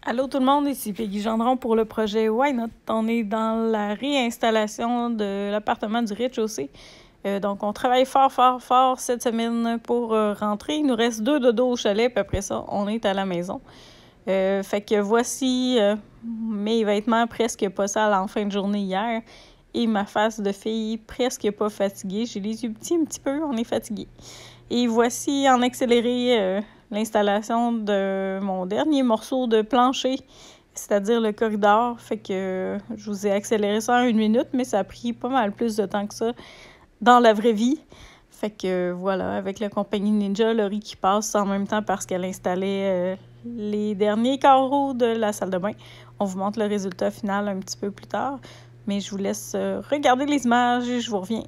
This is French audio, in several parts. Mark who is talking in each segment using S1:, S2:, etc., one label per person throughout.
S1: Allô tout le monde, ici Peggy Gendron pour le projet Why Not. On est dans la réinstallation de l'appartement du rez-de-chaussée. Donc on travaille fort cette semaine pour rentrer. Il nous reste 2 dodos au chalet, puis après ça, on est à la maison. Fait que voici mes vêtements presque pas sales en fin de journée hier et ma face de fille presque pas fatiguée. J'ai les yeux petits un petit peu, on est fatigué. Et voici en accéléré l'installation de mon dernier morceau de plancher, c'est-à-dire le corridor. Fait que je vous ai accéléré ça en 1 minute, mais ça a pris pas mal plus de temps que ça dans la vraie vie. Fait que voilà, avec la compagnie Ninja, Laurie qui passe en même temps parce qu'elle installait les derniers carreaux de la salle de bain. On vous montre le résultat final un petit peu plus tard, mais je vous laisse regarder les images et je vous reviens.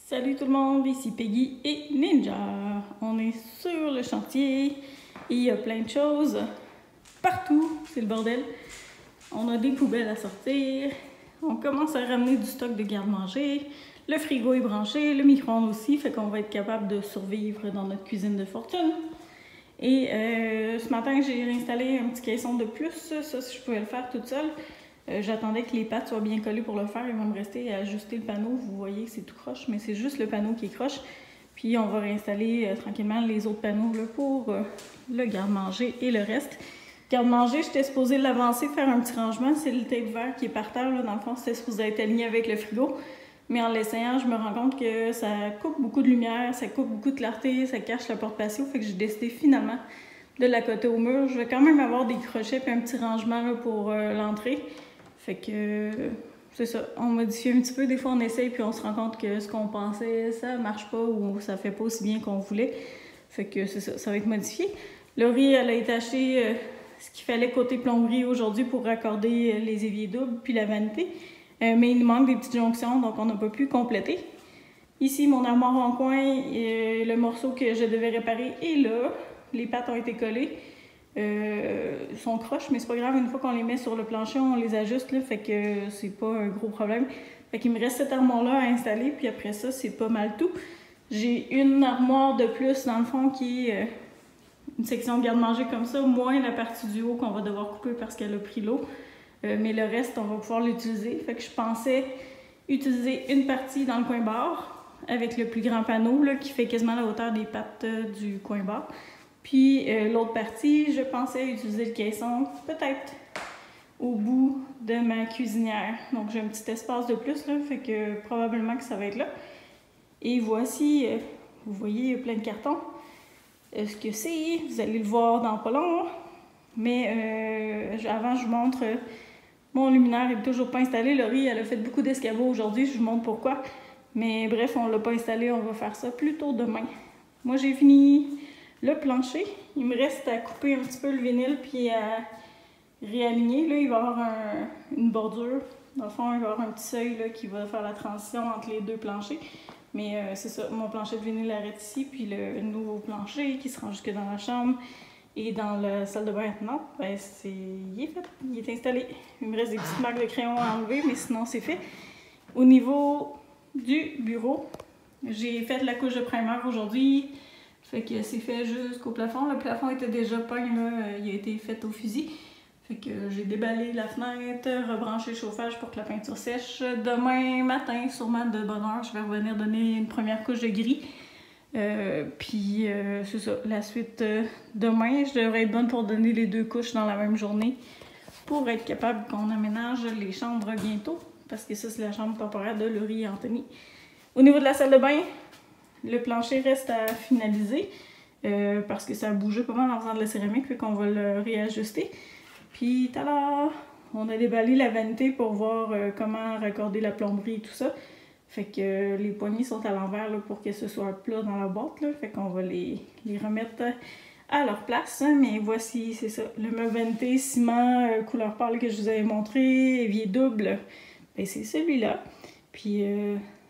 S1: Salut tout le monde, ici Peggy et Ninja. On est sur le chantier et il y a plein de choses partout, c'est le bordel. On a des poubelles à sortir, on commence à ramener du stock de garde-manger, le frigo est branché, le micro-ondes aussi, fait qu'on va être capable de survivre dans notre cuisine de fortune. Et ce matin, j'ai réinstallé un petit caisson de plus, ça si je pouvais le faire toute seule. J'attendais que les pattes soient bien collées pour le faire. Il va me rester à ajuster le panneau. Vous voyez que c'est tout croche, mais c'est juste le panneau qui est croche. Puis on va réinstaller tranquillement les autres panneaux là, pour le garde-manger et le reste. Garde-manger, j'étais supposée l'avancer, faire un petit rangement. C'est le tape vert qui est par terre. Là. Dans le fond, c'était supposé être aligné avec le frigo. Mais en l'essayant, je me rends compte que ça coupe beaucoup de lumière, ça coupe beaucoup de clarté, ça cache la porte patio. Fait que j'ai décidé finalement de l'accoter au mur. Je vais quand même avoir des crochets et un petit rangement là, pour l'entrée. Fait que c'est ça, on modifie un petit peu. Des fois, on essaye puis on se rend compte que ce qu'on pensait, ça marche pas ou ça fait pas aussi bien qu'on voulait. Fait que c'est ça, ça va être modifié. Laurie, elle a été acheter ce qu'il fallait côté plomberie aujourd'hui pour raccorder les éviers doubles puis la vanité. Mais il nous manque des petites jonctions, donc on n'a pas pu compléter. Ici, mon armoire en coin, le morceau que je devais réparer est là. Les pattes ont été collées. Sont croches, mais c'est pas grave, une fois qu'on les met sur le plancher, on les ajuste, là, fait que c'est pas un gros problème. Fait qu'il me reste cette armoire-là à installer, puis après ça, c'est pas mal tout. J'ai une armoire de plus, dans le fond, qui est une section de garde-manger comme ça, moins la partie du haut qu'on va devoir couper parce qu'elle a pris l'eau. Mais le reste, on va pouvoir l'utiliser. Fait que je pensais utiliser une partie dans le coin bar, avec le plus grand panneau, là, qui fait quasiment la hauteur des pattes du coin bar. Puis l'autre partie, je pensais utiliser le caisson peut-être au bout de ma cuisinière. Donc j'ai un petit espace de plus, là, fait que probablement que ça va être là. Et voici, vous voyez, il y a plein de cartons. Ce que c'est, vous allez le voir dans pas long. Mais avant, je vous montre, mon luminaire n'est toujours pas installé. Laurie, elle a fait beaucoup d'escabeaux aujourd'hui, je vous montre pourquoi. Mais bref, on ne l'a pas installé, on va faire ça plus tôt demain. Moi, j'ai fini le plancher. Il me reste à couper un petit peu le vinyle puis à réaligner. Là, il va y avoir une bordure. Dans le fond, il va y avoir un petit seuil là, qui va faire la transition entre les deux planchers. Mais c'est ça, mon plancher de vinyle arrête ici, puis le nouveau plancher qui se rend jusque dans la chambre et dans la salle de bain maintenant, ben il est fait, il est installé. Il me reste des petites marques de crayon à enlever, mais sinon c'est fait. Au niveau du bureau, j'ai fait la couche de primer aujourd'hui. Fait que c'est fait jusqu'au plafond. Le plafond était déjà peint, là, il a été fait au fusil. Fait que j'ai déballé la fenêtre, rebranché le chauffage pour que la peinture sèche. Demain matin, sûrement de bonne heure, je vais revenir donner une première couche de gris. Puis c'est ça, la suite demain, je devrais être bonne pour donner les 2 couches dans la même journée pour être capable qu'on aménage les chambres bientôt. Parce que ça, c'est la chambre temporaire de Laurie et Anthony. Au niveau de la salle de bain, le plancher reste à finaliser parce que ça a bougé pas mal en faisant de la céramique, fait qu'on va le réajuster. Puis tada! on a déballé la vanité pour voir comment raccorder la plomberie et tout ça. Fait que les poignées sont à l'envers pour que ce soit plat dans la boîte. Là. Fait qu'on va les remettre à leur place. Hein. Mais voici, c'est ça. Le meuble vanité ciment couleur pâle que je vous avais montré, évier double, ben, c'est celui-là. Puis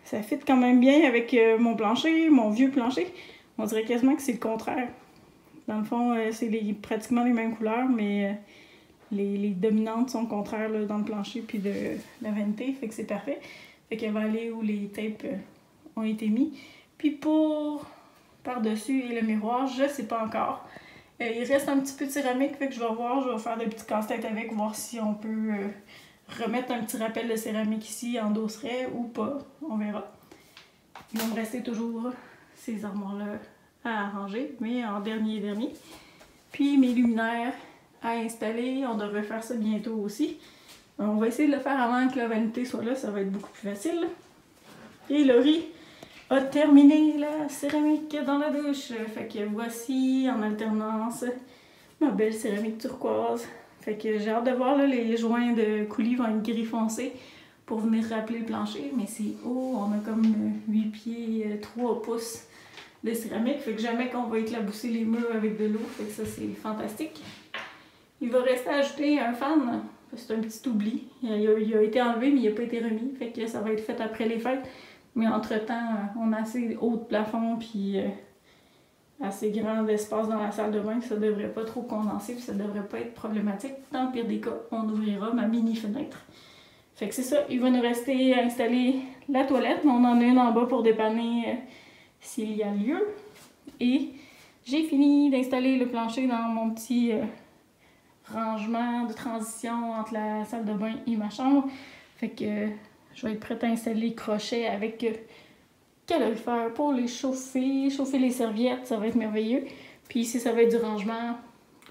S1: ça fit quand même bien avec mon plancher, mon vieux plancher. On dirait quasiment que c'est le contraire. Dans le fond, c'est pratiquement les mêmes couleurs, mais les dominantes sont contraires là, dans le plancher puis de la vanité. Fait que c'est parfait. Fait qu'elle va aller où les tapes ont été mis. Puis pour par-dessus et le miroir, je sais pas encore. Il reste un petit peu de céramique, fait que je vais voir, je vais faire des petits casse-têtes avec, voir si on peut remettre un petit rappel de céramique ici, endosserait ou pas. On verra. Il va me rester toujours ces armoires-là à arranger, mais en dernier. Puis mes luminaires à installer, on devrait faire ça bientôt aussi. On va essayer de le faire avant que la vanité soit là, ça va être beaucoup plus facile. Et Laurie a terminé la céramique dans la douche. Fait que voici en alternance ma belle céramique turquoise. Fait que j'ai hâte de voir là, les joints de coulis vont être gris foncé pour venir rappeler le plancher. Mais c'est haut, on a comme 8 pieds, 3 pouces de céramique. Fait que jamais qu'on va éclabousser les murs avec de l'eau. Fait que ça c'est fantastique. Il va rester à ajouter un fan. C'est un petit oubli. Il a été enlevé, mais il n'a pas été remis. Fait que ça va être fait après les fêtes. Mais entre-temps, on a assez haut de plafond puis assez grand espace dans la salle de bain que ça devrait pas trop condenser puis ça devrait pas être problématique. Dans le pire des cas, on ouvrira ma mini fenêtre. Fait que c'est ça. Il va nous rester à installer la toilette. Mais on en a une en bas pour dépanner s'il y a lieu. Et j'ai fini d'installer le plancher dans mon petit... rangement de transition entre la salle de bain et ma chambre. Fait que je vais être prête à installer les crochets avec calorifère pour les chauffer les serviettes, ça va être merveilleux. Puis ici, ça va être du rangement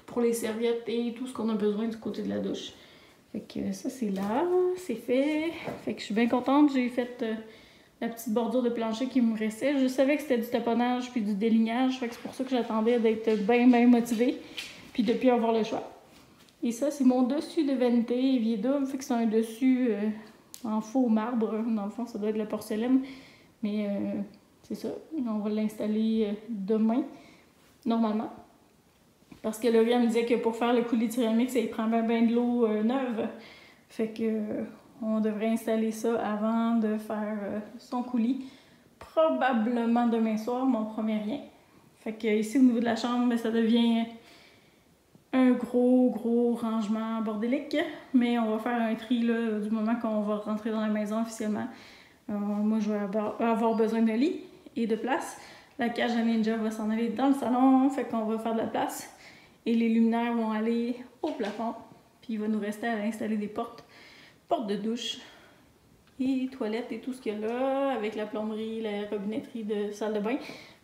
S1: pour les serviettes et tout ce qu'on a besoin du côté de la douche. Fait que ça, c'est là, c'est fait. Fait que je suis bien contente, j'ai fait la petite bordure de plancher qui me restait. Je savais que c'était du taponnage puis du délignage, fait que c'est pour ça que j'attendais d'être bien motivée puis de plus avoir le choix. Et ça, c'est mon dessus de vanité évier double. Fait que c'est un dessus en faux marbre. Dans le fond, ça doit être de la porcelaine. Mais c'est ça. On va l'installer demain, normalement. Parce que Laurie me disait que pour faire le coulis de céramique, ça y prend bien de l'eau neuve. Fait que on devrait installer ça avant de faire son coulis. Probablement demain soir, mais on promet rien. Fait que ici, au niveau de la chambre, ça devient... un gros rangement bordélique, mais on va faire un tri là, du moment qu'on va rentrer dans la maison officiellement. Moi, je vais avoir besoin d'un lit et de place. La cage à Ninja va s'en aller dans le salon, fait qu'on va faire de la place. Et les luminaires vont aller au plafond. Puis il va nous rester à installer des portes de douche et toilettes et tout ce qu'il y a là, avec la plomberie, la robinetterie de salle de bain.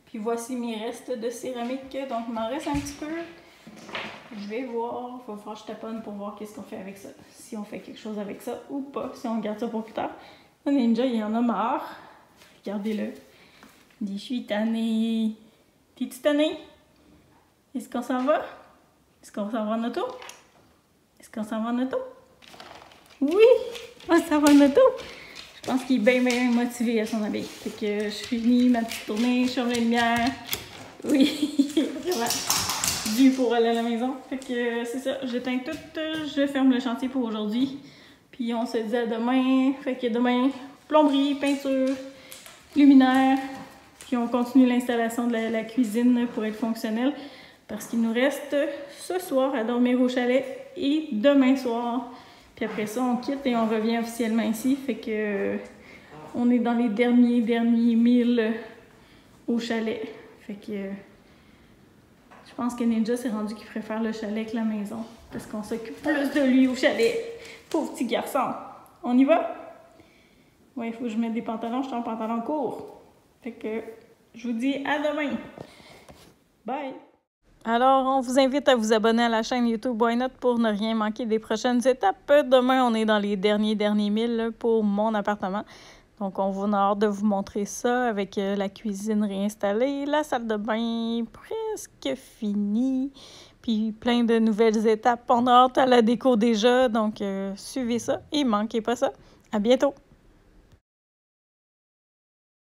S1: Puis voici mes restes de céramique, donc il m'en reste un petit peu. Je vais voir, il va falloir que je taponne pour voir qu'est-ce qu'on fait avec ça. Si on fait quelque chose avec ça ou pas, si on garde ça pour plus tard. Le Ninja, il en a marre. Regardez-le. Il dit, je suis tannée. T'es-tu tannée? Est-ce qu'on s'en va? Est-ce qu'on s'en va en auto? Est-ce qu'on s'en va en auto? Oui! On s'en va en auto! Je pense qu'il est bien motivé à s'en aller. Fait que je finis ma petite tournée, je ferme les lumières. Oui, vraiment. Dû pour aller à la maison. Fait que c'est ça, j'éteins tout, je ferme le chantier pour aujourd'hui. Puis on se dit à demain. Fait que demain, plomberie, peinture, luminaire. Puis on continue l'installation de la cuisine pour être fonctionnelle. Parce qu'il nous reste ce soir à dormir au chalet et demain soir. Puis après ça, on quitte et on revient officiellement ici. Fait que on est dans les derniers 1000 au chalet. Fait que je pense que Ninja s'est rendu qu'il préfère le chalet que la maison. Parce qu'on s'occupe plus de lui au chalet. Pauvre petit garçon. On y va? Ouais, il faut que je mette des pantalons. Je suis en pantalon court. Fait que je vous dis à demain. Bye! Alors, on vous invite à vous abonner à la chaîne YouTube Why Not pour ne rien manquer des prochaines étapes. Demain, on est dans les derniers 1000 pour mon appartement. Donc, on va hâte de vous montrer ça avec la cuisine réinstallée, la salle de bain presque finie. Puis puis plein de nouvelles étapes. On a hâte à la déco déjà, donc suivez ça et manquez pas ça. À bientôt!